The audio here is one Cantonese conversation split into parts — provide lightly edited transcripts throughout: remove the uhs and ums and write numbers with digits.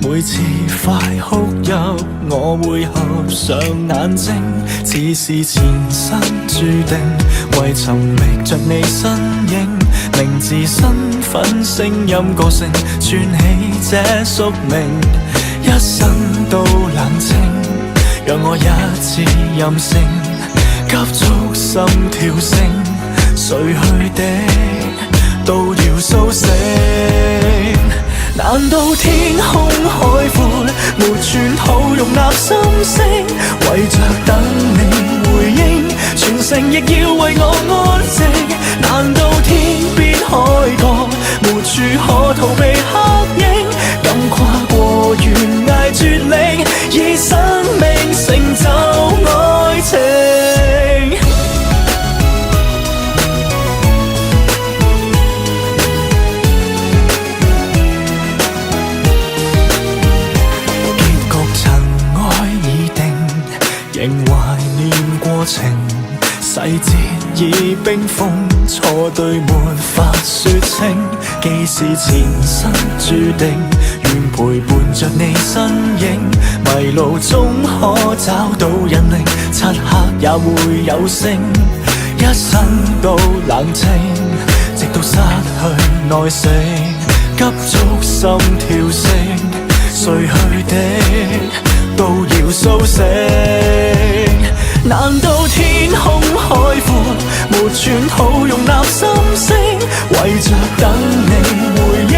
每次快哭泣，我會合上眼睛，似是前生注定，為尋覓着你身影，名字、身份、聲音、個性，串起這宿命，一生都冷清，讓我一次任性，急速心跳聲，睡去的都要甦醒。難道天空海闊，沒寸土容納心聲，為着等你回應，全城亦要為我安靜。難道天邊海角，沒處可逃避黑影，敢跨過懸崖絕嶺，以生命成就愛情。仍懷念過程，細節已冰封，錯對沒法說清，既是前生注定，願陪伴着你身影，迷路中可找到引領，漆黑也會有聲，一生都冷清，直到失去耐性，急速心跳聲，睡去的都要甦醒。難道天空海闊，沒寸土容納心聲，為着等你回應，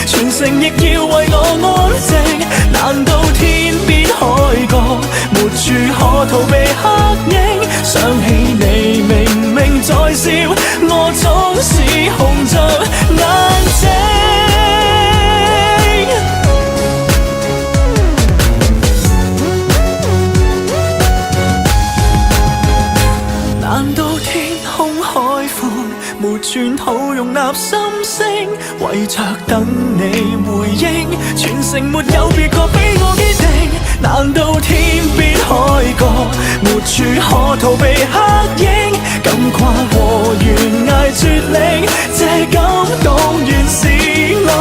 全城亦要為我安靜。難道天邊海角，沒處可逃避黑影，想起你明明在笑，我總是紅着眼睛。難道天空海闊，沒寸土容納心聲，為着等你回應，全城沒有別個比我堅定。難道天邊海角，沒處可逃避黑影，敢跨過懸崖絕嶺，這感動原是愛